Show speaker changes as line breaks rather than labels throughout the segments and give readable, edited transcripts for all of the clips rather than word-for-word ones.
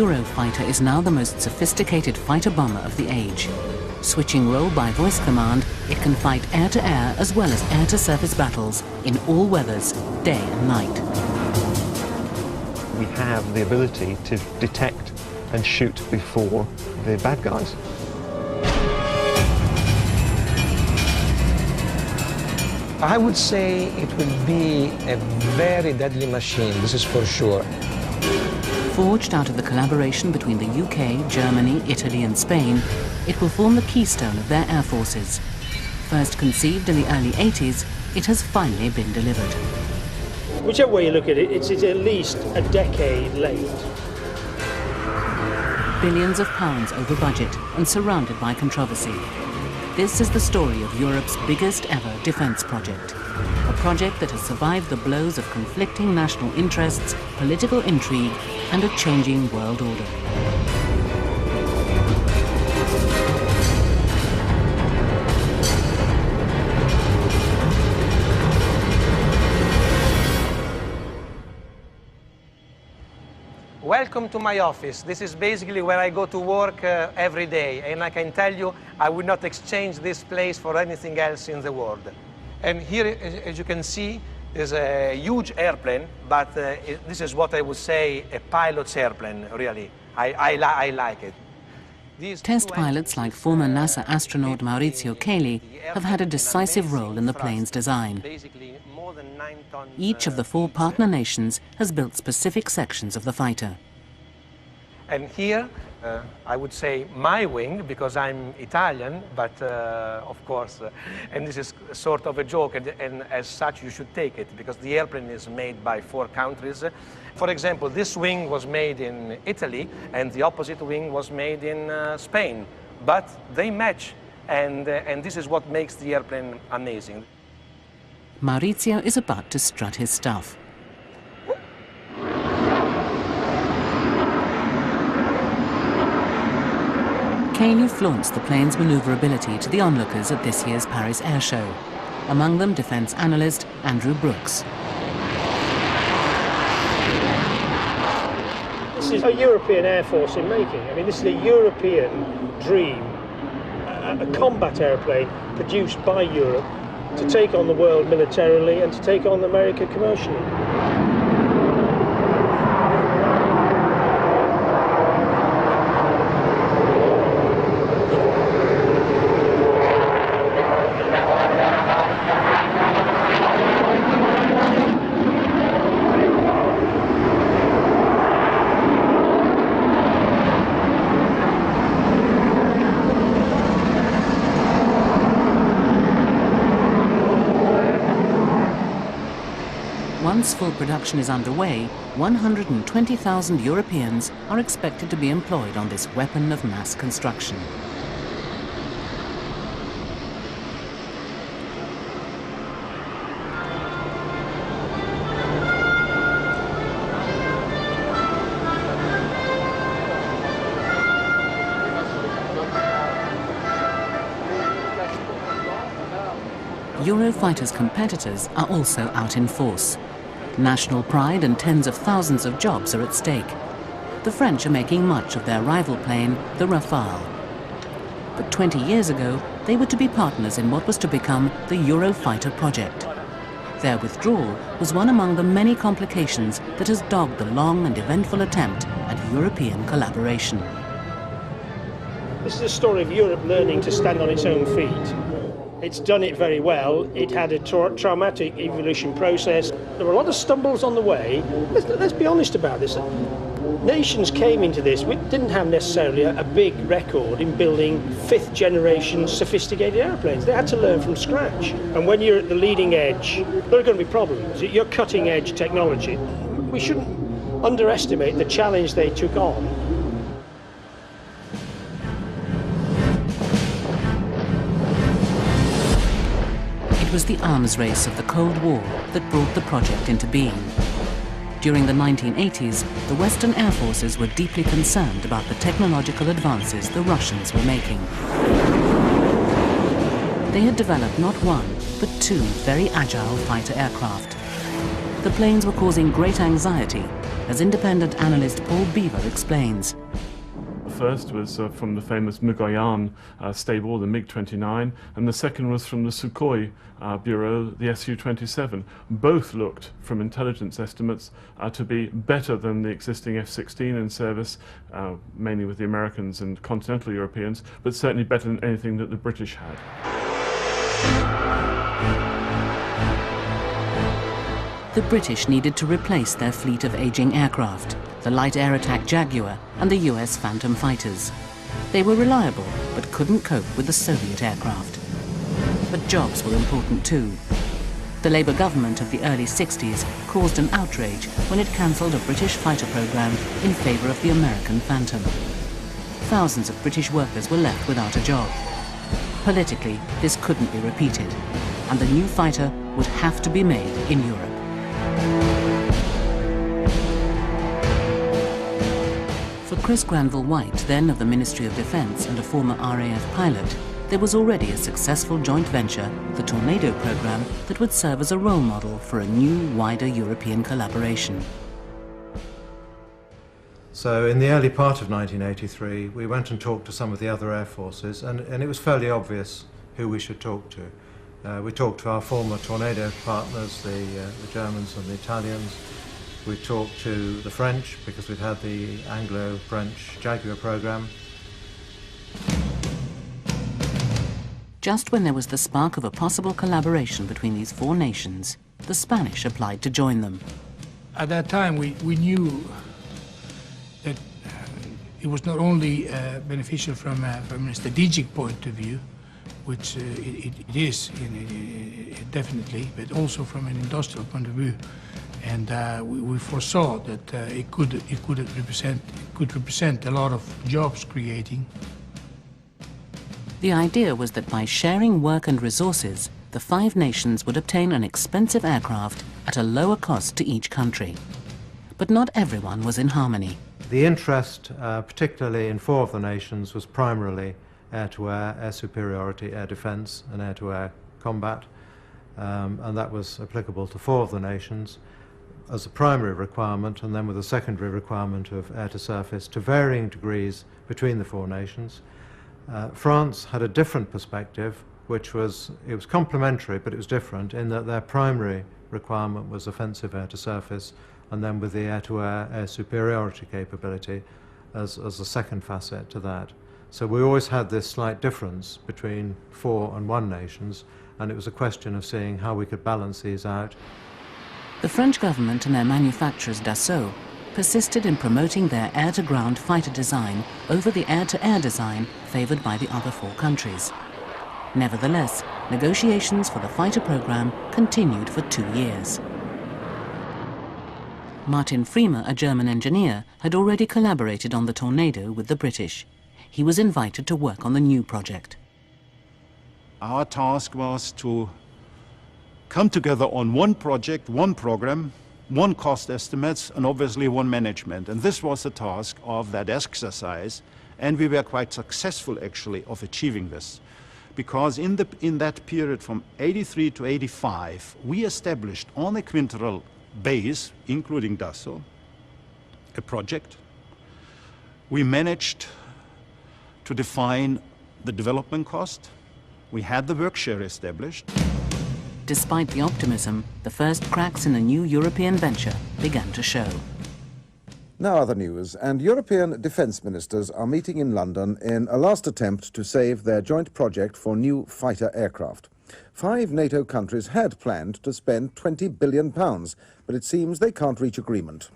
Eurofighter is now the most sophisticated fighter-bomber of the age. Switching role by voice command, it can fight air-to-air as well as air-to-surface battles in all weathers, day and night.
We have the ability to detect and shoot before the bad guys.
I would say it will be a very deadly machine, this is for sure.
Forged out of the collaboration between the UK, Germany, Italy and Spain, it will form the keystone of their air forces. First conceived in the early 80s, it has finally been delivered.
Whichever way you look at it, it's at least a decade late.
Billions of pounds over budget and surrounded by controversy. This is the story of Europe's biggest ever defence project. A project that has survived the blows of conflicting national interests, political intrigue and a changing world order.
Welcome to my office. This is basically where I go to work every day, and I can tell you I would not exchange this place for anything else in the world. And here, as you can see, is a huge airplane, but this is what I would say a pilot's airplane, really. I like it.
Test pilots like former NASA astronaut Maurizio Cheli have had a decisive role in the plane's design. Each of the 4 partner nations has built specific sections of the fighter.
And here, I would say my wing, because I'm Italian, but of course, and this is sort of a joke, and as such you should take it, because the airplane is made by 4 countries. For example, this wing was made in Italy, and the opposite wing was made in Spain. But they match, and this is what makes the airplane amazing.
Maurizio is about to strut his stuff. Cheli flaunts the plane's maneuverability to the onlookers at this year's Paris Air Show. Among them, defence analyst Andrew Brooks.
This is a European Air Force in making. I mean, this is a European dream, a combat airplane produced by Europe to take on the world militarily and to take on America commercially.
Once full production is underway, 120,000 Europeans are expected to be employed on this weapon of mass construction. Eurofighter's competitors are also out in force. National pride and tens of thousands of jobs are at stake. The French are making much of their rival plane, the Rafale. But 20 years ago, they were to be partners in what was to become the Eurofighter project. Their withdrawal was one among the many complications that has dogged the long and eventful attempt at European collaboration.
This is a story of Europe learning to stand on its own feet. It's done it very well. It had a traumatic evolution process. There were a lot of stumbles on the way. Let's be honest about this. Nations came into this, we didn't have necessarily a big record in building 5th generation sophisticated airplanes. They had to learn from scratch. And when you're at the leading edge, there are going to be problems. You're cutting edge technology. We shouldn't underestimate the challenge they took on.
It was the arms race of the Cold War that brought the project into being. During the 1980s, the Western Air Forces were deeply concerned about the technological advances the Russians were making. They had developed not one, but 2 very agile fighter aircraft. The planes were causing great anxiety, as independent analyst Paul Beaver explains.
The first was from the famous Mikoyan stable, the MiG-29, and the second was from the Sukhoi Bureau, the Su-27. Both looked, from intelligence estimates, to be better than the existing F-16 in service, mainly with the Americans and continental Europeans, but certainly better than anything that the British had.
The British needed to replace their fleet of aging aircraft, the light air attack Jaguar and the US Phantom fighters. They were reliable, but couldn't cope with the Soviet aircraft. But jobs were important too. The Labour government of the early 60s caused an outrage when it cancelled a British fighter programme in favour of the American Phantom. Thousands of British workers were left without a job. Politically, this couldn't be repeated, and the new fighter would have to be made in Europe. For Chris Granville-White, then of the Ministry of Defence and a former RAF pilot, there was already a successful joint venture, the Tornado programme, that would serve as a role model for a new, wider European collaboration.
So in the early part of 1983, we went and talked to some of the other air forces, and it was fairly obvious who we should talk to. We talked to our former Tornado partners, the Germans and the Italians. We talked to the French, because we'd had the Anglo-French Jaguar programme.
Just when there was the spark of a possible collaboration between these four nations, the Spanish applied to join them.
At that time, we knew that it was not only beneficial from a strategic point of view, which it is definitely, but also from an industrial point of view. And we foresaw that it could represent a lot of jobs creating.
The idea was that by sharing work and resources, the five nations would obtain an expensive aircraft at a lower cost to each country. But not everyone was in harmony.
The interest, particularly in four of the nations, was primarily air-to-air, air superiority, air defence and air-to-air combat. And that was applicable to four of the nations as a primary requirement, and then with a secondary requirement of air-to-surface to varying degrees between the four nations. France had a different perspective, which was, it was complementary, but it was different in that their primary requirement was offensive air-to-surface, and then with the air-to-air, air superiority capability as a second facet to that. So we always had this slight difference between four and one nations, and it was a question of seeing how we could balance these out.
The French government and their manufacturers Dassault persisted in promoting their air-to-ground fighter design over the air-to-air design favoured by the other four countries. Nevertheless, negotiations for the fighter programme continued for 2 years. Martin Fremer, a German engineer, had already collaborated on the Tornado with the British. He was invited to work on the new project.
Our task was to come together on one project, one program, one cost estimates, and obviously one management. And this was the task of that exercise, and we were quite successful actually of achieving this. Because in that period from 83 to 85, we established on a quinteral base, including Dassault, a project. We managed to define the development cost. We had the work share established.
Despite the optimism, the first cracks in the new European venture began to show.
Now other news, and European defence ministers are meeting in London in a last attempt to save their joint project for new fighter aircraft. 5 NATO countries had planned to spend £20 billion, but it seems they can't reach agreement.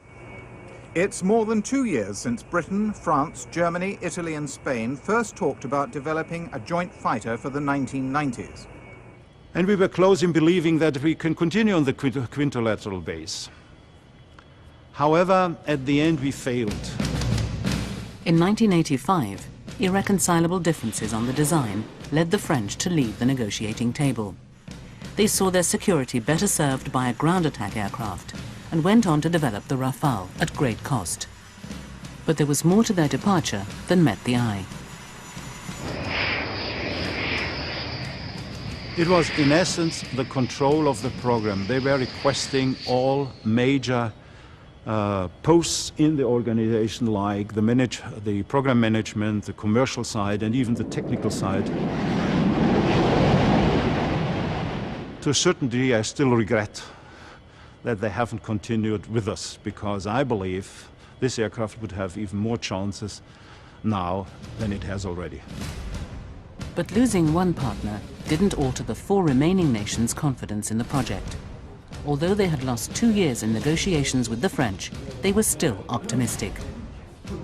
It's more than 2 years since Britain, France, Germany, Italy and Spain first talked about developing a joint fighter for the 1990s.
And we were close in believing that we can continue on the quintilateral base. However, at the end we failed.
In 1985, irreconcilable differences on the design led the French to leave the negotiating table. They saw their security better served by a ground attack aircraft and went on to develop the Rafale at great cost. But there was more to their departure than met the eye.
It was, in essence, the control of the program. They were requesting all major posts in the organization, like the program management, the commercial side, and even the technical side. To a certain degree, I still regret that they haven't continued with us, because I believe this aircraft would have even more chances now than it has already.
But losing one partner didn't alter the 4 remaining nations' confidence in the project. Although they had lost 2 years in negotiations with the French, they were still optimistic.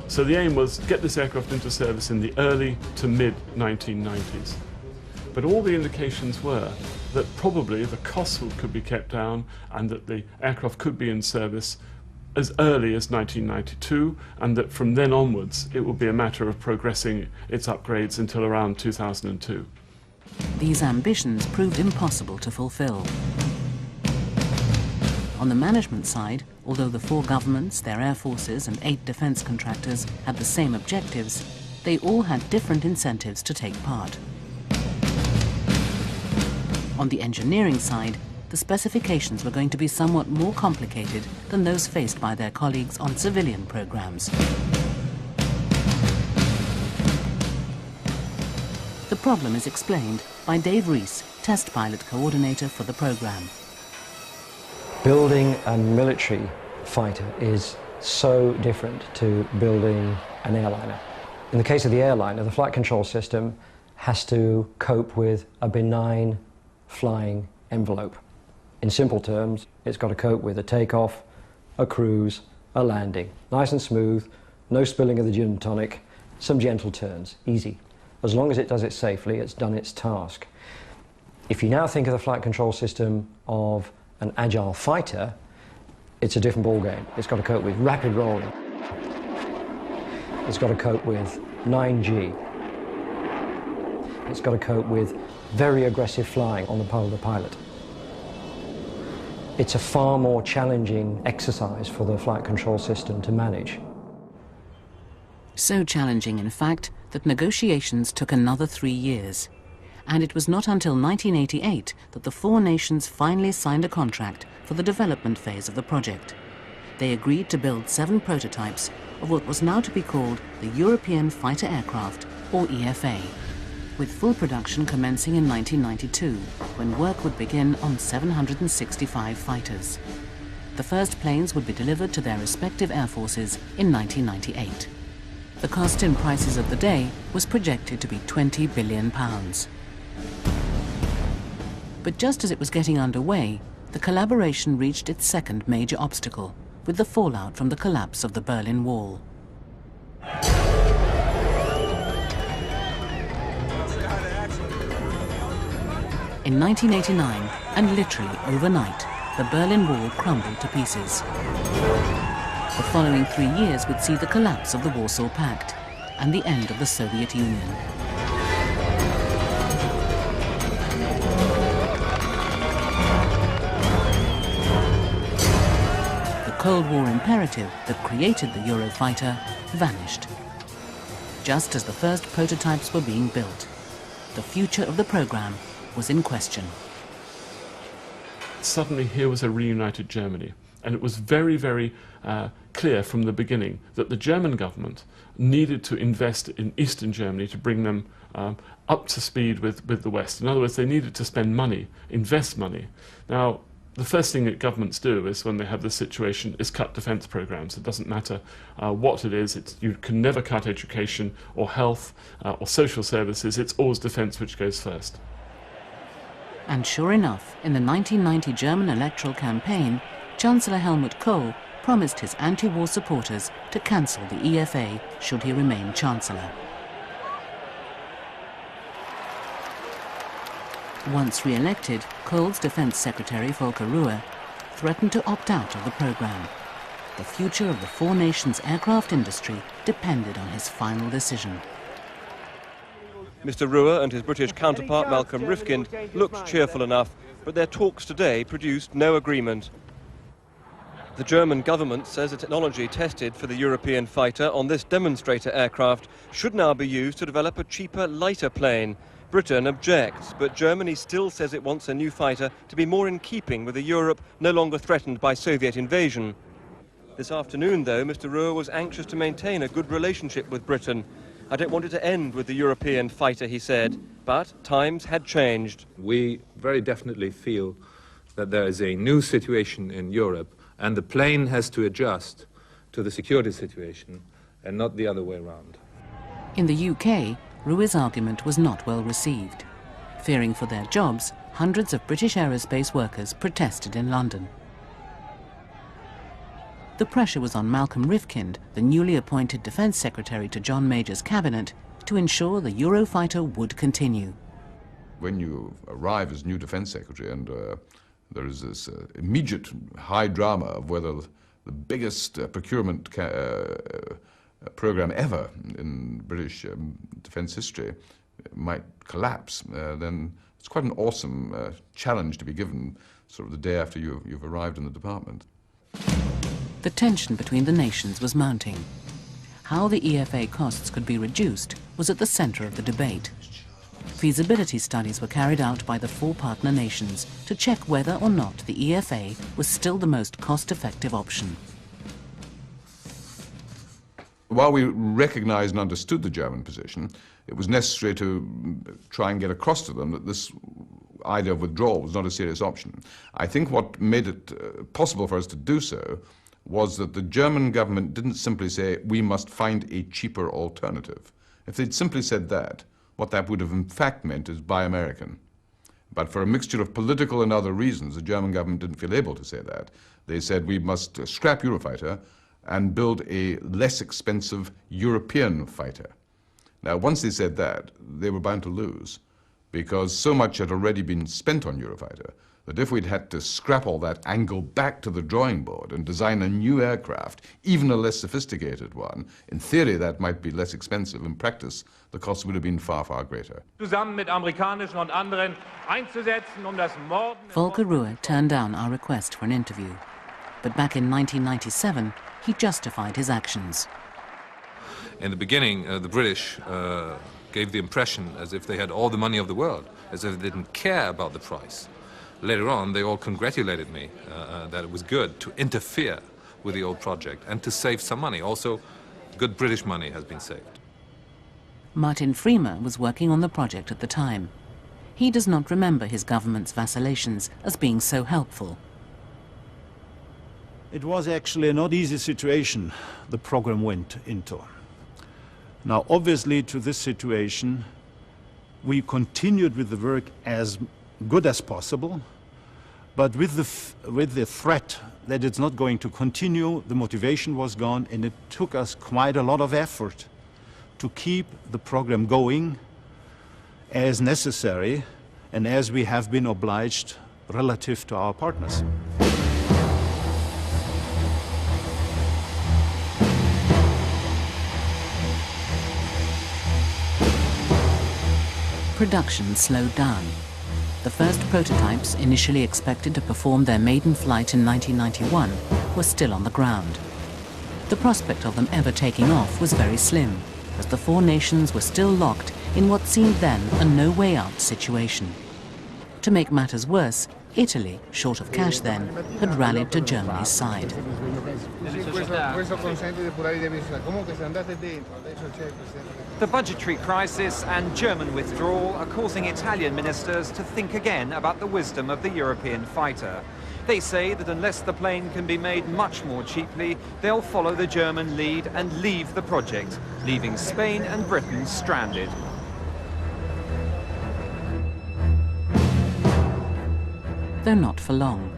So the aim was get this aircraft into service in the early to mid-1990s. But all the indications were that probably the costs could be kept down and that the aircraft could be in service as early as 1992, and that from then onwards it would be a matter of progressing its upgrades until around 2002.
These ambitions proved impossible to fulfill. On the management side, although the 4 governments, their air forces and 8 defence contractors had the same objectives, they all had different incentives to take part. On the engineering side, the specifications were going to be somewhat more complicated than those faced by their colleagues on civilian programs. The problem is explained by Dave Rees, test pilot coordinator for the program.
Building a military fighter is so different to building an airliner. In the case of the airliner, the flight control system has to cope with a benign flying envelope. In simple terms, it's got to cope with a takeoff, a cruise, a landing. Nice and smooth, no spilling of the gin and tonic, some gentle turns, easy. As long as it does it safely, it's done its task. If you now think of the flight control system of an agile fighter, it's a different ballgame. It's got to cope with rapid rolling. It's got to cope with 9G. It's got to cope with very aggressive flying on the part of the pilot. It's a far more challenging exercise for the flight control system to manage.
So challenging, in fact, that negotiations took another 3 years. And it was not until 1988 that the 4 nations finally signed a contract for the development phase of the project. They agreed to build 7 prototypes of what was now to be called the European Fighter Aircraft, or EFA, with full production commencing in 1992, when work would begin on 765 fighters. The first planes would be delivered to their respective air forces in 1998. The cost in prices of the day was projected to be £20 billion. But just as it was getting underway, the collaboration reached its second major obstacle, with the fallout from the collapse of the Berlin Wall. In 1989, and literally overnight, the Berlin Wall crumbled to pieces. The following 3 years would see the collapse of the Warsaw Pact and the end of the Soviet Union. The Cold War imperative that created the Eurofighter vanished. Just as the first prototypes were being built, the future of the program was in question.
Suddenly here was a reunited Germany, and it was very, very clear from the beginning that the German government needed to invest in Eastern Germany to bring them up to speed with the West. In other words, they needed to spend money, invest money. Now, the first thing that governments do is, when they have this situation, is cut defence programmes. It doesn't matter what it is. You can never cut education or health or social services. It's always defence which goes first.
And sure enough, in the 1990 German electoral campaign, Chancellor Helmut Kohl promised his anti-war supporters to cancel the EFA should he remain Chancellor. Once re-elected, Kohl's Defence Secretary Volker Ruhr threatened to opt out of the programme. The future of the 4 nations' aircraft industry depended on his final decision.
Mr. Ruhr and his British counterpart Malcolm Rifkind looked cheerful enough, but their talks today produced no agreement. The German government says the technology tested for the European fighter on this demonstrator aircraft should now be used to develop a cheaper, lighter plane. Britain objects, but Germany still says it wants a new fighter to be more in keeping with a Europe no longer threatened by Soviet invasion. This afternoon, though, Mr. Ruhr was anxious to maintain a good relationship with Britain. I don't want it to end with the European fighter, he said, but times had changed.
We very definitely feel that there is a new situation in Europe, and the plane has to adjust to the security situation and not the other way around.
In the UK, Ruhr's argument was not well received. Fearing for their jobs, hundreds of British aerospace workers protested in London. The pressure was on Malcolm Rifkind, the newly appointed Defence Secretary to John Major's cabinet, to ensure the Eurofighter would continue.
When you arrive as new Defence Secretary and there is this immediate high drama of whether the biggest procurement program ever in British defence history might collapse, then it's quite an awesome challenge to be given sort of the day after you've arrived in the department.
The tension between the nations was mounting. How the EFA costs could be reduced was at the centre of the debate. Feasibility studies were carried out by the 4 partner nations to check whether or not the EFA was still the most cost-effective option.
While we recognized and understood the German position, it was necessary to try and get across to them that this idea of withdrawal was not a serious option. I think what made it possible for us to do so was that the German government didn't simply say, we must find a cheaper alternative. If they'd simply said that, what that would have in fact meant is buy American. But for a mixture of political and other reasons, the German government didn't feel able to say that. They said, we must scrap Eurofighter and build a less expensive European fighter. Now, once they said that, they were bound to lose, because so much had already been spent on Eurofighter that if we'd had to scrap all that and go back to the drawing board and design a new aircraft, even a less sophisticated one, in theory that might be less expensive. In practice, the cost would have been far, far greater.
Volker Ruhr turned down our request for an interview. But back in 1997, he justified his actions.
In the beginning, the British gave the impression as if they had all the money of the world, as if they didn't care about the price. Later on, they all congratulated me that it was good to interfere with the old project and to save some money. Also, good British money has been saved.
Martin Freemer was working on the project at the time. He does not remember his government's vacillations as being so helpful.
It was actually a not easy situation the program went into. Now, obviously, to this situation, we continued with the work as good as possible, but with the threat that it's not going to continue, the motivation was gone, and it took us quite a lot of effort to keep the program going as necessary and as we have been obliged relative to our partners.
Production slowed down. The first prototypes, initially expected to perform their maiden flight in 1991, were still on the ground. The prospect of them ever taking off was very slim, as the 4 nations were still locked in what seemed then a no-way-out situation. To make matters worse, Italy, short of cash then, had rallied to Germany's side.
The budgetary crisis and German withdrawal are causing Italian ministers to think again about the wisdom of the European fighter. They say that unless the plane can be made much more cheaply, they'll follow the German lead and leave the project, leaving Spain and Britain stranded.
Though not for long.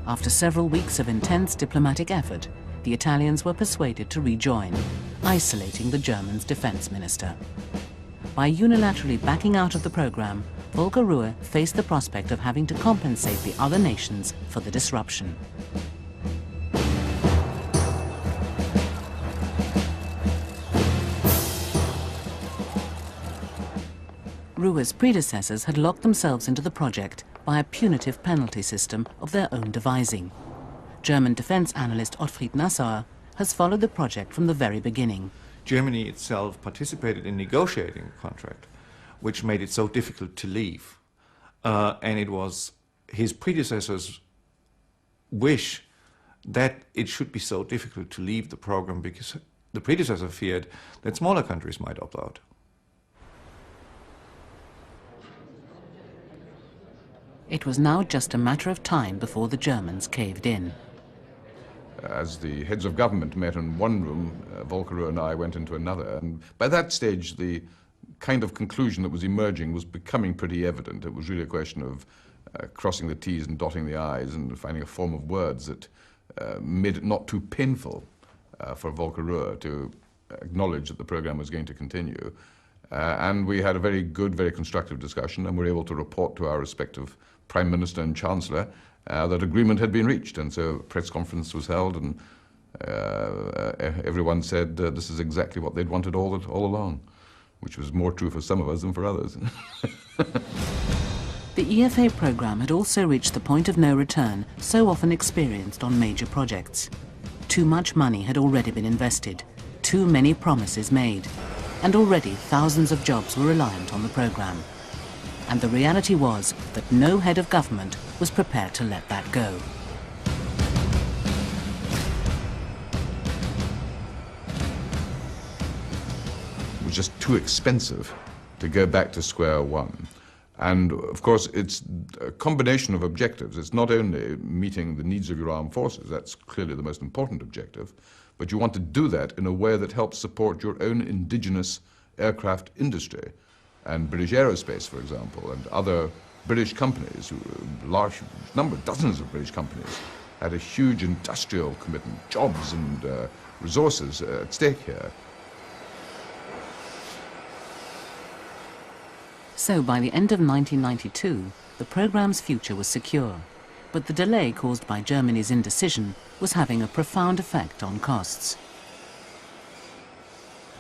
After several weeks of intense diplomatic effort, the Italians were persuaded to rejoin, isolating the Germans' defense minister. By unilaterally backing out of the program, Volker Ruhr faced the prospect of having to compensate the other nations for the disruption. Ruhr's predecessors had locked themselves into the project by a punitive penalty system of their own devising. German defense analyst Ottfried Nassauer has followed the project from the very beginning.
Germany itself participated in negotiating a contract, which made it so difficult to leave. And it was his predecessors' wish that it should be so difficult to leave the program because the predecessor feared that smaller countries might opt out.
It was now just a matter of time before the Germans caved in.
As the heads of government met in one room, Volcker and I went into another, and by that stage the kind of conclusion that was emerging was becoming pretty evident. It was really a question of crossing the T's and dotting the I's and finding a form of words that made it not too painful for Volcker to acknowledge that the program was going to continue. And we had a very good, very constructive discussion, and were able to report to our respective Prime Minister and Chancellor that agreement had been reached. And so a press conference was held, and everyone said this is exactly what they'd wanted all along, which was more true for some of us than for others.
The EFA programme had also reached the point of no return so often experienced on major projects. Too much money had already been invested, too many promises made, and already thousands of jobs were reliant on the programme. And the reality was that no head of government was prepared to let that go.
It was just too expensive to go back to square one. And of course, it's a combination of objectives. It's not only meeting the needs of your armed forces, that's clearly the most important objective, but you want to do that in a way that helps support your own indigenous aircraft industry. And British Aerospace, for example, and other British companies, a large number, dozens of British companies, had a huge industrial commitment, jobs and resources at stake here.
So by the end of 1992, the programme's future was secure. But the delay caused by Germany's indecision was having a profound effect on costs.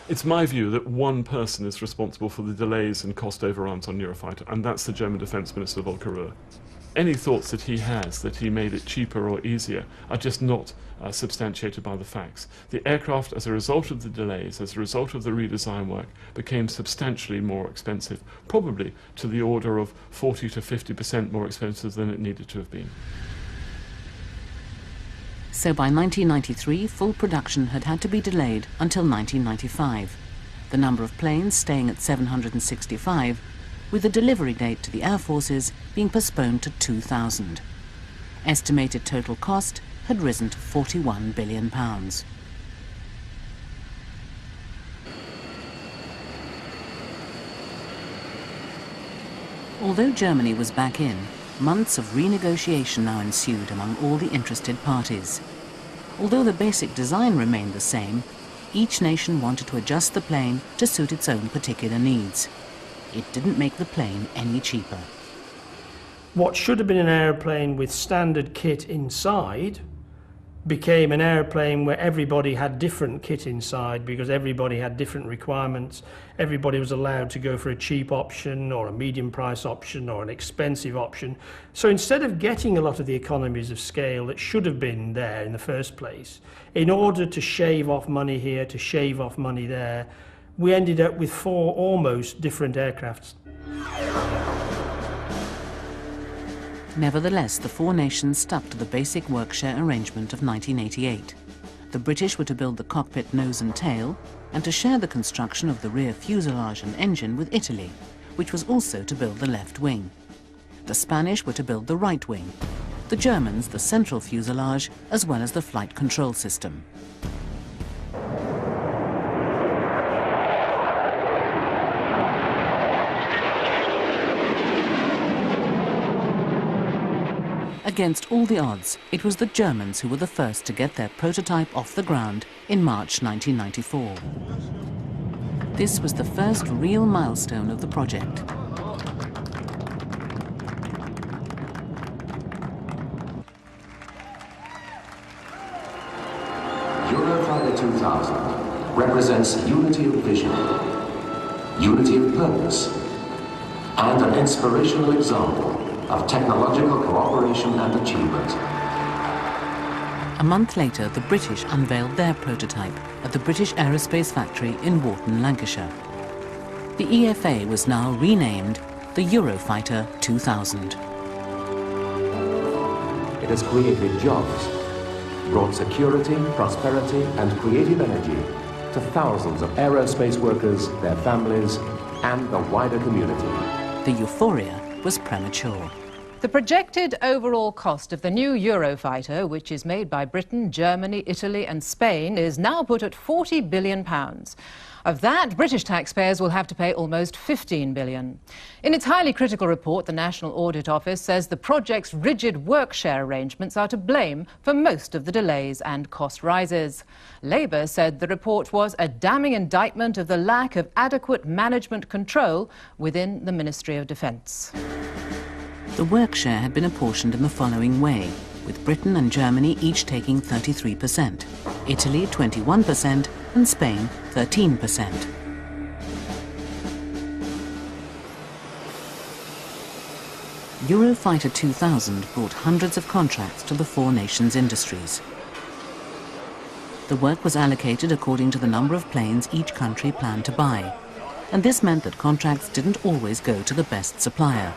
It's my view that one person is responsible for the delays and cost overruns on Eurofighter, and that's the German Defence Minister Volcker. Any thoughts that he has that he made it cheaper or easier are just not substantiated by the facts. The aircraft, as a result of the delays, as a result of the redesign work, became substantially more expensive, probably to the order of 40 to 50% more expensive than it needed to have been.
So by 1993, full production had to be delayed until 1995, the number of planes staying at 765, with the delivery date to the Air Forces being postponed to 2000. Estimated total cost had risen to £41 billion. Although Germany was back in, months of renegotiation now ensued among all the interested parties. Although the basic design remained the same, each nation wanted to adjust the plane to suit its own particular needs. It didn't make the plane any cheaper.
What should have been an airplane with standard kit inside became an airplane where everybody had different kit inside because everybody had different requirements. Everybody was allowed to go for a cheap option or a medium price option or an expensive option. So instead of getting a lot of the economies of scale that should have been there in the first place, in order to shave off money here, to shave off money there, we ended up with 4 almost different aircrafts.
Nevertheless, the 4 nations stuck to the basic workshare arrangement of 1988. The British were to build the cockpit nose and tail, and to share the construction of the rear fuselage and engine with Italy, which was also to build the left wing. The Spanish were to build the right wing, the Germans the central fuselage, as well as the flight control system. Against all the odds, it was the Germans who were the first to get their prototype off the ground in March 1994. This was the first real milestone of the project.
Eurofighter 2000 represents unity of vision, unity of purpose, and an inspirational example of technological cooperation and achievement.
A month later, the British unveiled their prototype at the British Aerospace factory in Warton, Lancashire. The EFA was now renamed the Eurofighter 2000.
It has created jobs, brought security, prosperity, and creative energy to thousands of aerospace workers, their families, and the wider community.
The euphoria was premature.
The projected overall cost of the new Eurofighter, which is made by Britain, Germany, Italy and Spain, is now put at £40 billion. Of that, British taxpayers will have to pay almost £15 billion. In its highly critical report, the National Audit Office says the project's rigid work-share arrangements are to blame for most of the delays and cost rises. Labour said the report was a damning indictment of the lack of adequate management control within the Ministry of Defence.
The work share had been apportioned in the following way, with Britain and Germany each taking 33%, Italy 21% and Spain 13%. Eurofighter 2000 brought hundreds of contracts to the four nations' industries. The work was allocated according to the number of planes each country planned to buy, and this meant that contracts didn't always go to the best supplier.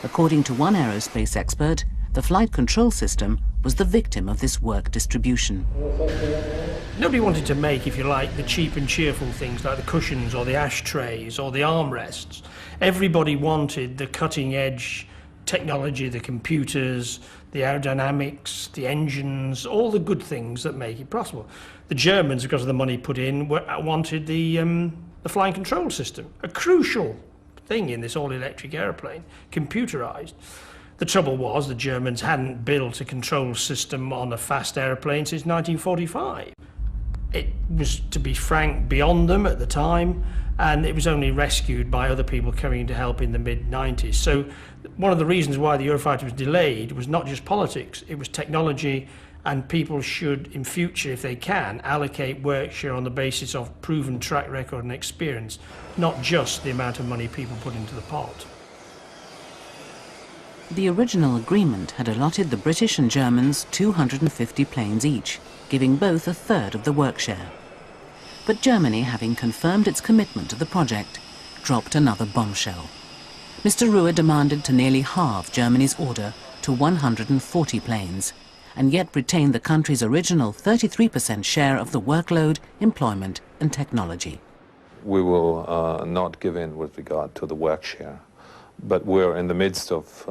According to one aerospace expert, the flight control system was the victim of this work distribution.
Nobody wanted to make, if you like, the cheap and cheerful things like the cushions or the ashtrays or the armrests. Everybody wanted the cutting-edge technology, the computers, the aerodynamics, the engines, all the good things that make it possible. The Germans, because of the money put in, wanted the flying control system, a crucial thing in this all-electric aeroplane, computerized. The trouble was the Germans hadn't built a control system on a fast aeroplane since 1945. It was, to be frank, beyond them at the time, and it was only rescued by other people coming to help in the mid-90s. So one of the reasons why the Eurofighter was delayed was not just politics, it was technology, and people should, in future, if they can, allocate work share on the basis of proven track record and experience, not just the amount of money people put into the pot.
The original agreement had allotted the British and Germans 250 planes each, giving both a third of the work share. But Germany, having confirmed its commitment to the project, dropped another bombshell. Mr. Ruhr demanded to nearly halve Germany's order to 140 planes, and yet retain the country's original 33% share of the workload, employment and technology.
We will not give in with regard to the work share, but we're in the midst of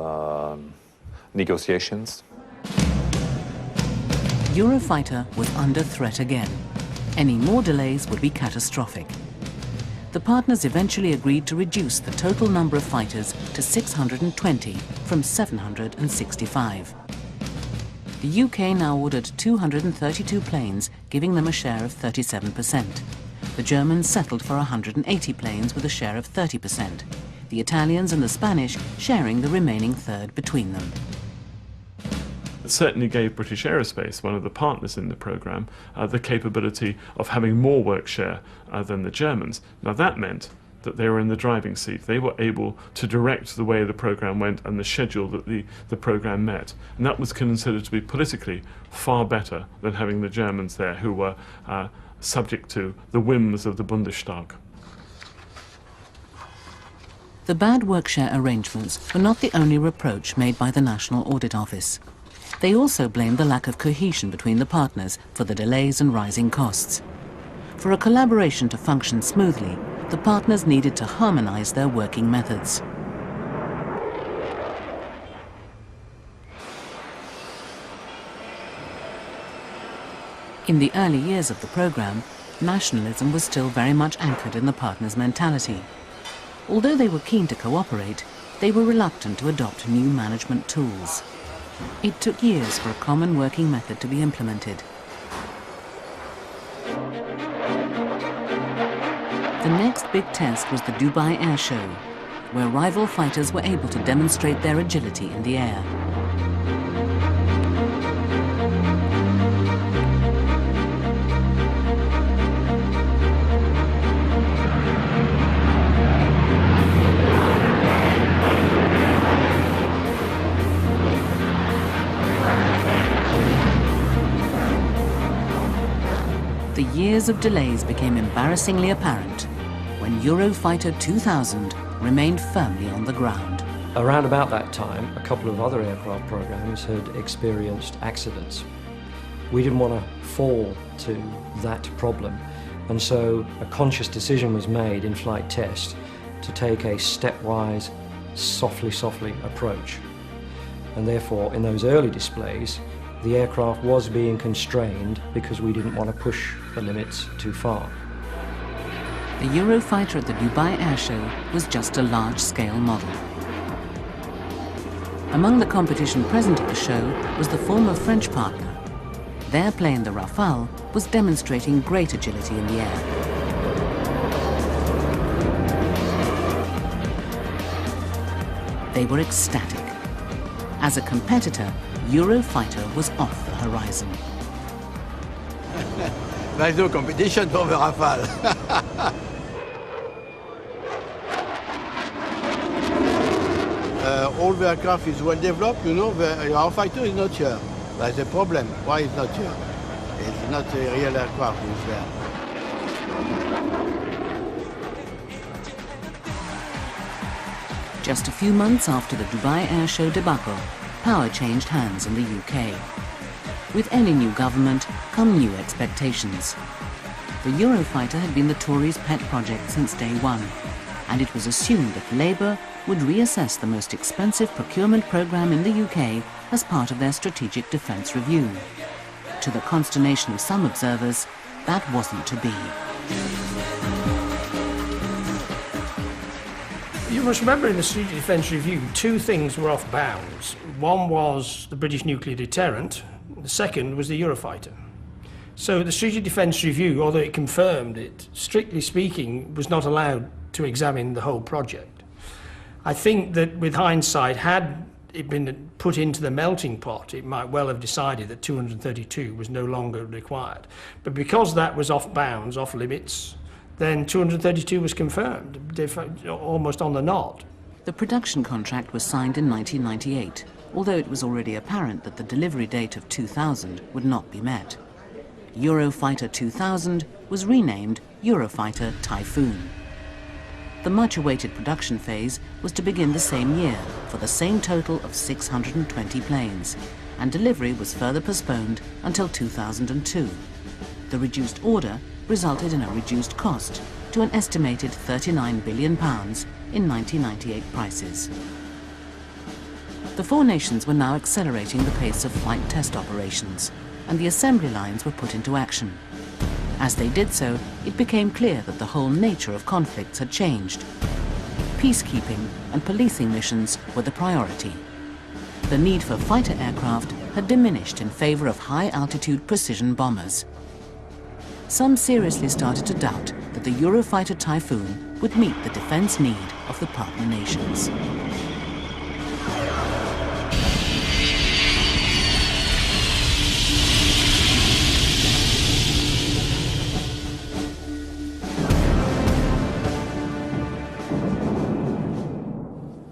negotiations.
Eurofighter was under threat again. Any more delays would be catastrophic. The partners eventually agreed to reduce the total number of fighters to 620 from 765. The UK now ordered 232 planes, giving them a share of 37%. The Germans settled for 180 planes with a share of 30%. The Italians and the Spanish sharing the remaining third between them.
It certainly gave British Aerospace, one of the partners in the programme, the capability of having more work share than the Germans. Now that meant that they were in the driving seat. They were able to direct the way the programme went and the schedule that the programme met. And that was considered to be politically far better than having the Germans there, who were subject to the whims of the Bundestag.
The bad work-share arrangements were not the only reproach made by the National Audit Office. They also blamed the lack of cohesion between the partners for the delays and rising costs. For a collaboration to function smoothly, the partners needed to harmonise their working methods. In the early years of the programme, nationalism was still very much anchored in the partners' mentality. Although they were keen to cooperate, they were reluctant to adopt new management tools. It took years for a common working method to be implemented. The next big test was the Dubai Air Show, where rival fighters were able to demonstrate their agility in the air. The years of delays became embarrassingly apparent when Eurofighter 2000 remained firmly on the ground.
Around about that time, a couple of other aircraft programs had experienced accidents. We didn't want to fall to that problem, and so a conscious decision was made in flight test to take a stepwise, softly approach. And therefore, in those early displays, the aircraft was being constrained because we didn't want to push the limits too far.
The Eurofighter at the Dubai Air Show was just a large-scale model. Among the competition present at the show was the former French partner. Their plane, the Rafale, was demonstrating great agility in the air. They were ecstatic. As a competitor, Eurofighter was off the horizon.
There's no competition for the Rafale. All the aircraft is well developed, you know, the Eurofighter is not here. That's the problem. Why it's not here? It's not a real aircraft who's there.
Just a few months after the Dubai Air Show debacle, power changed hands in the UK. With any new government come new expectations. The Eurofighter had been the Tories' pet project since day one, and it was assumed that Labour would reassess the most expensive procurement programme in the UK as part of their strategic defence review. To the consternation of some observers, that wasn't to be.
You must remember in the Strategic Defence Review, two things were off bounds. One was the British nuclear deterrent, the second was the Eurofighter. So the Strategic Defence Review, although it confirmed it, strictly speaking, was not allowed to examine the whole project. I think that with hindsight, had it been put into the melting pot, it might well have decided that 232 was no longer required. But because that was off bounds, off limits, then 232 was confirmed, almost on the nod.
The production contract was signed in 1998, although it was already apparent that the delivery date of 2000 would not be met. Eurofighter 2000 was renamed Eurofighter Typhoon. The much-awaited production phase was to begin the same year for the same total of 620 planes, and delivery was further postponed until 2002. The reduced order resulted in a reduced cost to an estimated £39 billion in 1998 prices. The four nations were now accelerating the pace of flight test operations, and the assembly lines were put into action. As they did so, it became clear that the whole nature of conflicts had changed. Peacekeeping and policing missions were the priority. The need for fighter aircraft had diminished in favour of high-altitude precision bombers. Some seriously started to doubt that the Eurofighter Typhoon would meet the defence need of the partner nations.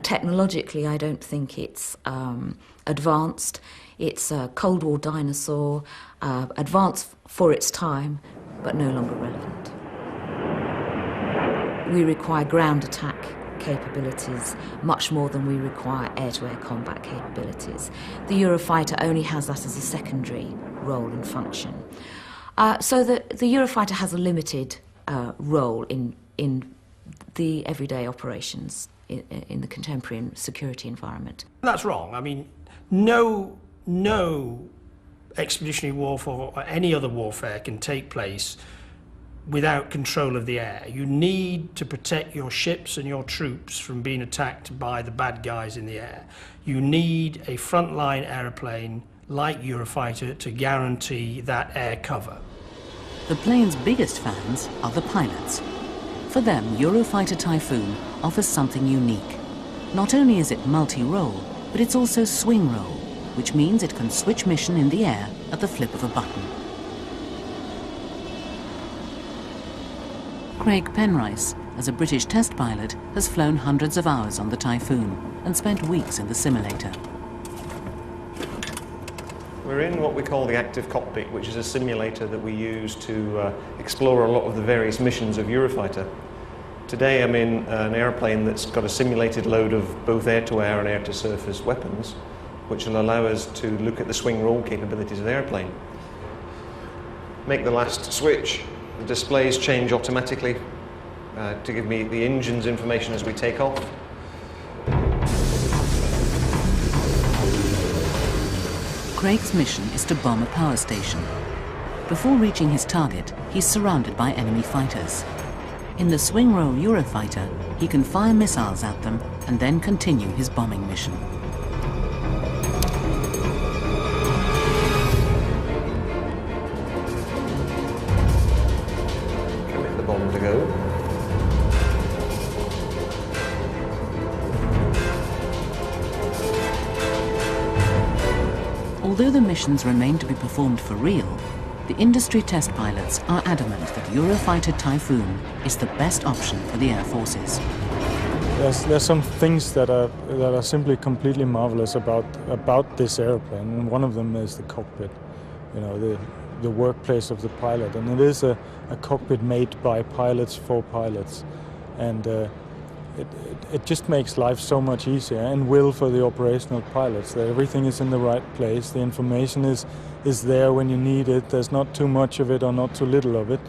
Technologically, I don't think it's advanced. It's a Cold War dinosaur, advanced for its time, but no longer relevant. We require ground attack capabilities much more than we require air-to-air combat capabilities. The Eurofighter only has that as a secondary role and function. So the Eurofighter has a limited role in the everyday operations in the contemporary security environment.
That's wrong. I mean, no expeditionary warfare or any other warfare can take place without control of the air. You need to protect your ships and your troops from being attacked by the bad guys in the air. You need a frontline aeroplane like Eurofighter to guarantee that air cover.
The plane's biggest fans are the pilots. For them, Eurofighter Typhoon offers something unique. Not only is it multi-role, but it's also swing role, which means it can switch mission in the air at the flip of a button. Craig Penrice, as a British test pilot, has flown hundreds of hours on the Typhoon and spent weeks in the simulator.
We're in what we call the active cockpit, which is a simulator that we use to explore a lot of the various missions of Eurofighter. Today I'm in an airplane that's got a simulated load of both air-to-air and air-to-surface weapons, which will allow us to look at the swing roll capabilities of the airplane. Make the last switch, the displays change automatically to give me the engine's information as we take off.
Craig's mission is to bomb a power station. Before reaching his target, he's surrounded by enemy fighters. In the swing-row Eurofighter, he can fire missiles at them and then continue his bombing mission.
Commit the bomb to go.
Although the missions remain to be performed for real, the industry test pilots are adamant that Eurofighter Typhoon is the best option for the Air Forces.
There's some things that are simply completely marvelous about this airplane, and one of them is the cockpit. You know, the workplace of the pilot, and it is a cockpit made by pilots for pilots, and it just makes life so much easier, and will for the operational pilots. That everything is in the right place, the information is there when you need it. There's not too much of it or not too little of it,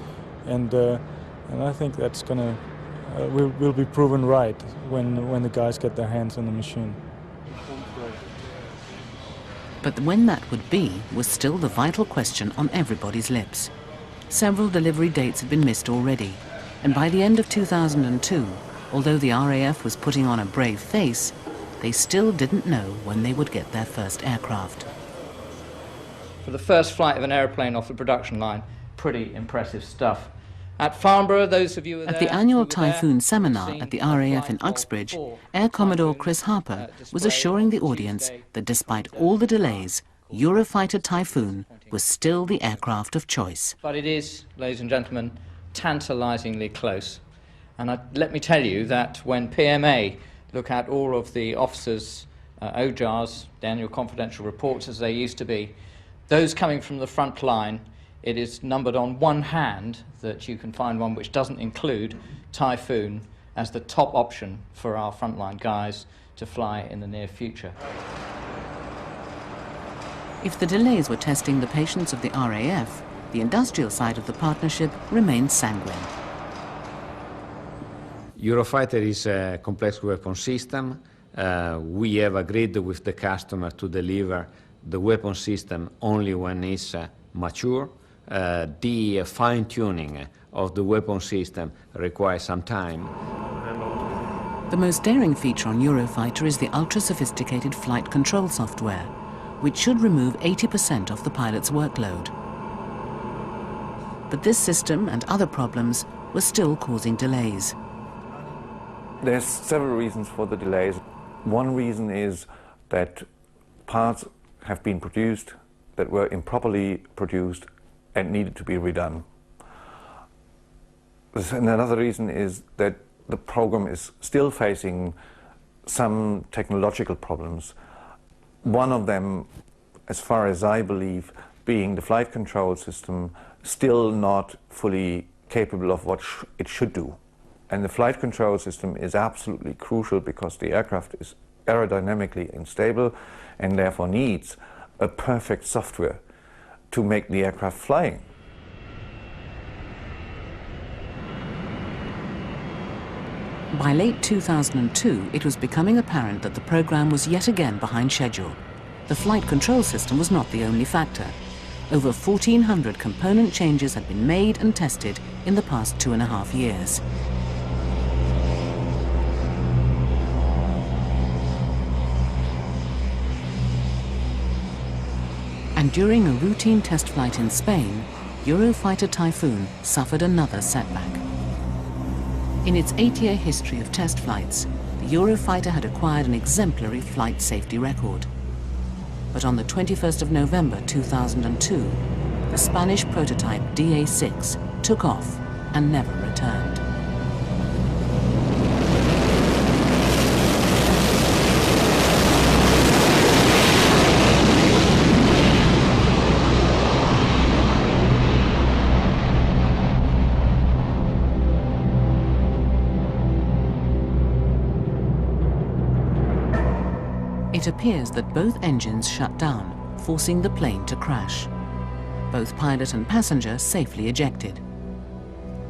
and I think that's gonna will be proven right when the guys get their hands on the machine.
But when that would be was still the vital question on everybody's lips. Several delivery dates had been missed already, and by the end of 2002, although the RAF was putting on a brave face, they still didn't know when they would get their first aircraft.
For the first flight of an airplane off the production line, pretty impressive stuff. At Farnborough, those of you who were
At the annual Typhoon seminar at the RAF in Uxbridge, Air Commodore Chris Harper was assuring the audience that despite all the delays, Eurofighter Typhoon was still the aircraft of choice.
But it is, ladies and gentlemen, tantalizingly close. And let me tell you that when PMA look at all of the officers' OJARs, the annual confidential reports as they used to be, those coming from the front line, it is numbered on one hand that you can find one which doesn't include Typhoon as the top option for our frontline guys to fly in the near future.
If the delays were testing the patience of the RAF, the industrial side of the partnership remained sanguine.
Eurofighter is a complex weapon system. We have agreed with the customer to deliver the weapon system only when it's mature. The fine-tuning of the weapon system requires some time.
The most daring feature on Eurofighter is the ultra-sophisticated flight control software, which should remove 80% of the pilot's workload. But this system and other problems were still causing delays.
There's several reasons for the delays. One reason is that parts have been produced that were improperly produced and needed to be redone. And another reason is that the program is still facing some technological problems. One of them, as far as I believe, being the flight control system, still not fully capable of what it should do. And the flight control system is absolutely crucial because the aircraft is aerodynamically unstable and therefore needs a perfect software to make the aircraft flying.
By late 2002, it was becoming apparent that the program was yet again behind schedule. The flight control system was not the only factor. Over 1,400 component changes had been made and tested in the past 2.5 years. And during a routine test flight in Spain, Eurofighter Typhoon suffered another setback. In its 8-year history of test flights, the Eurofighter had acquired an exemplary flight safety record. But on the 21st of November 2002, the Spanish prototype DA6 took off and never returned. It appears that both engines shut down, forcing the plane to crash. Both pilot and passenger safely ejected.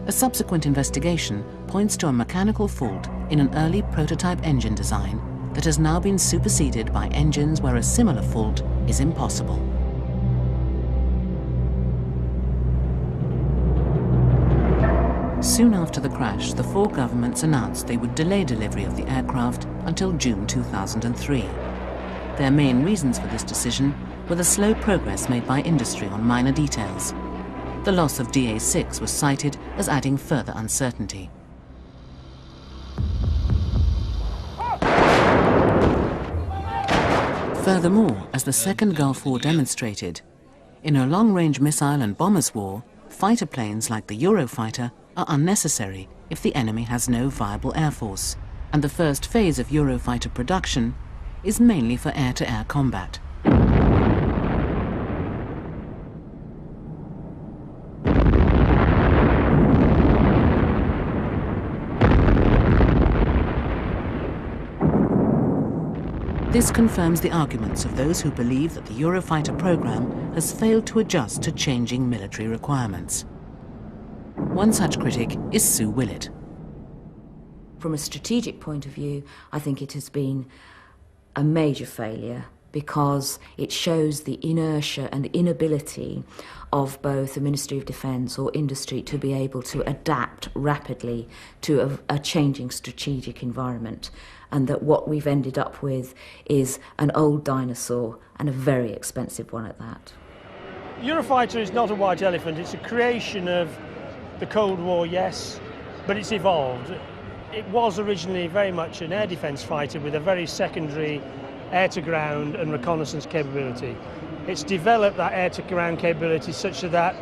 A subsequent investigation points to a mechanical fault in an early prototype engine design that has now been superseded by engines where a similar fault is impossible. Soon after the crash, the four governments announced they would delay delivery of the aircraft until June 2003. Their main reasons for this decision were the slow progress made by industry on minor details. The loss of DA6 was cited as adding further uncertainty. Furthermore, as the Second Gulf War demonstrated, in a long-range missile and bombers war, fighter planes like the Eurofighter are unnecessary if the enemy has no viable air force, and the first phase of Eurofighter production is mainly for air-to-air combat. This confirms the arguments of those who believe that the Eurofighter program has failed to adjust to changing military requirements. One such critic is Sue Willett.
From a strategic point of view, I think it has been a major failure because it shows the inertia and inability of both the Ministry of Defence or industry to be able to adapt rapidly to a changing strategic environment, and that what we've ended up with is an old dinosaur, and a very expensive one at that.
Eurofighter is not a white elephant. It's a creation of the Cold War, yes, but it's evolved. It was originally very much an air defence fighter with a very secondary air-to-ground and reconnaissance capability. It's developed that air-to-ground capability such that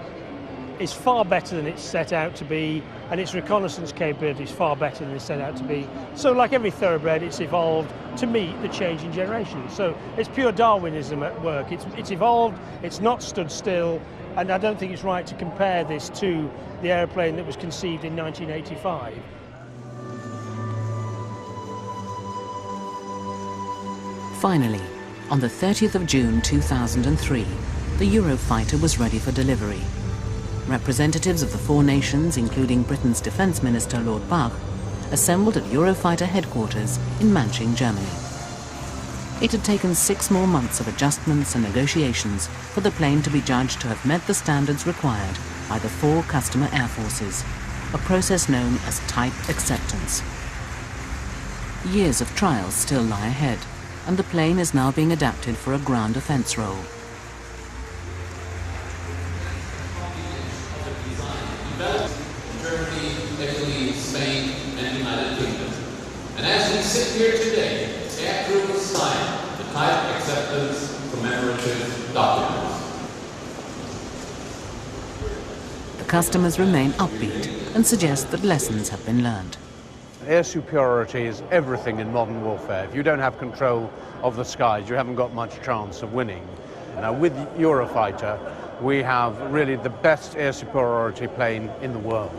it's far better than it's set out to be, and its reconnaissance capability is far better than it's set out to be. So like every thoroughbred, it's evolved to meet the changing generations. So it's pure Darwinism at work. It's evolved, it's not stood still, and I don't think it's right to compare this to the aeroplane that was conceived in 1985.
Finally, on the 30th of June 2003, the Eurofighter was ready for delivery. Representatives of the four nations, including Britain's Defence Minister Lord Bach, assembled at Eurofighter headquarters in Manching, Germany. It had taken 6 more months of adjustments and negotiations for the plane to be judged to have met the standards required by the 4 customer air forces, a process known as type acceptance. Years of trials still lie ahead, and the plane is now being adapted for a ground offence role.
Germany, Italy, Spain, and the United Kingdom. And as we sit here today, aircrew will sign the type acceptance commemorative documents.
The customers remain upbeat and suggest that lessons have been learned.
Air superiority is everything in modern warfare. If you don't have control of the skies, you haven't got much chance of winning. Now, with Eurofighter, we have really the best air superiority plane in the world.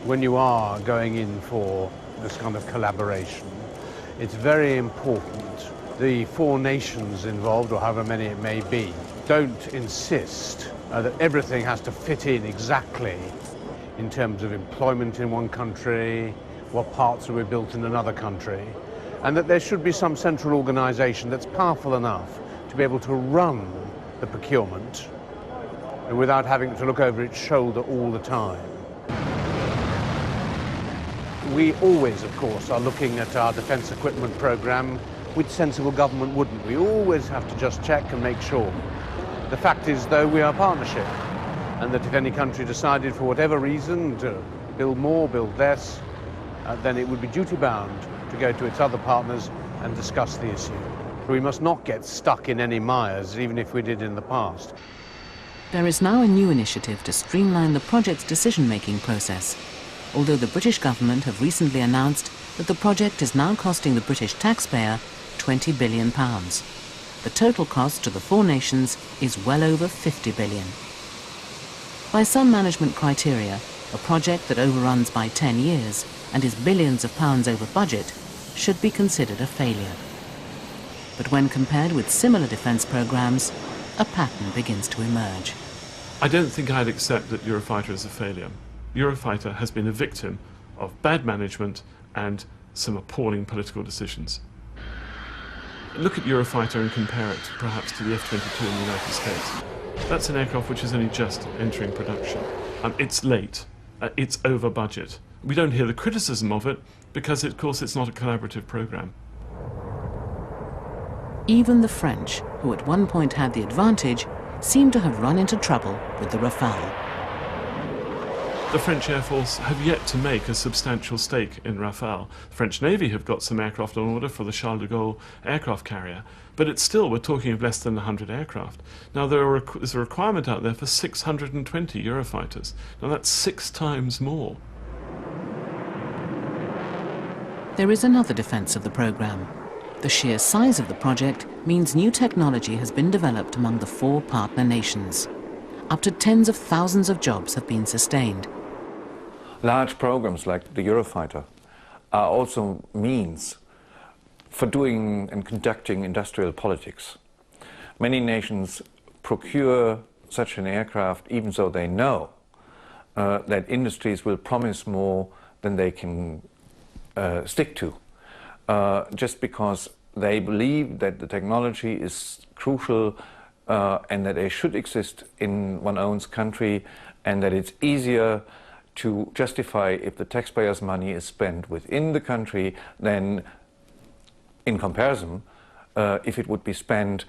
When you are going in for this kind of collaboration, it's very important the 4 nations involved, or however many it may be, don't insist that everything has to fit in exactly in terms of employment in one country, what parts will be built in another country, and that there should be some central organisation that's powerful enough to be able to run the procurement without having to look over its shoulder all the time. We always, of course, are looking at our defence equipment programme, which sensible government wouldn't. We always have to just check and make sure. The fact is, though, we are a partnership, and that if any country decided for whatever reason to build more, build less, then it would be duty-bound to go to its other partners and discuss the issue. We must not get stuck in any mires, even if we did in the past.
There is now a new initiative to streamline the project's decision-making process, although the British government have recently announced that the project is now costing the British taxpayer £20 billion. The total cost to the 4 nations is well over £50 billion. By some management criteria, a project that overruns by 10 years and is billions of pounds over budget should be considered a failure. But when compared with similar defence programmes, a pattern begins to emerge.
I don't think I'd accept that Eurofighter is a failure. Eurofighter has been a victim of bad management and some appalling political decisions. Look at Eurofighter and compare it perhaps to the F-22 in the United States. That's an aircraft which is only just entering production. It's late. It's over budget. We don't hear the criticism of it because, of course, it's not a collaborative program.
Even the French, who at one point had the advantage, seem to have run into trouble with the Rafale.
The French Air Force have yet to make a substantial stake in Rafale. The French Navy have got some aircraft on order for the Charles de Gaulle aircraft carrier, but it's still, we're talking of less than 100 aircraft. Now there's a requirement out there for 620 Eurofighters. Now that's 6 times more.
There is another defence of the programme. The sheer size of the project means new technology has been developed among the 4 partner nations. Up to tens of thousands of jobs have been sustained.
Large programs like the Eurofighter are also means for doing and conducting industrial politics. Many nations procure such an aircraft even though they know that industries will promise more than they can stick to, just because they believe that the technology is crucial and that they should exist in one's own country, and that it's easier to justify if the taxpayers' money is spent within the country than, in comparison, if it would be spent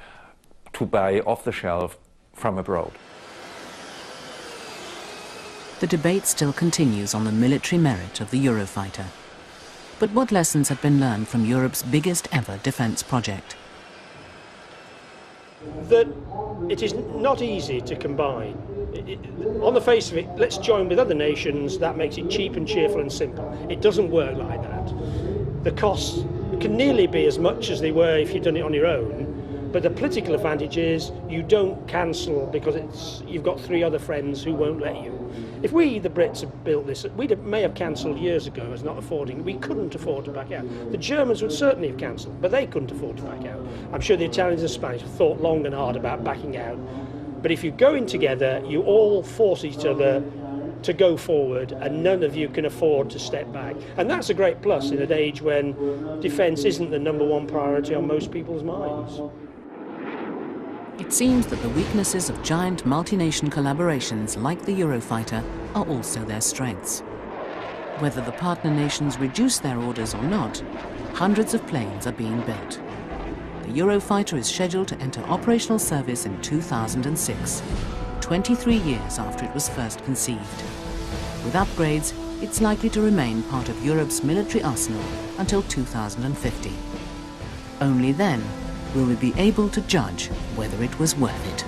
to buy off the shelf from abroad.
The debate still continues on the military merit of the Eurofighter. But what lessons have been learned from Europe's biggest ever defence project?
That it is not easy to combine. On the face of it, let's join with other nations, that makes it cheap and cheerful and simple. It doesn't work like that. The costs can nearly be as much as they were if you'd done it on your own, but the political advantage is you don't cancel because you've got 3 other friends who won't let you. If we, the Brits, had built this, we may have cancelled years ago as not affording. We couldn't afford to back out. The Germans would certainly have cancelled, but they couldn't afford to back out. I'm sure the Italians and Spanish have thought long and hard about backing out. But if you go in together, you all force each other to go forward, and none of you can afford to step back. And that's a great plus in an age when defence isn't the #1 priority on most people's minds.
It seems that the weaknesses of giant multi-nation collaborations like the Eurofighter are also their strengths. Whether the partner nations reduce their orders or not, hundreds of planes are being built. The Eurofighter is scheduled to enter operational service in 2006, 23 years after it was first conceived. With upgrades, it's likely to remain part of Europe's military arsenal until 2050. Only then will we be able to judge whether it was worth it.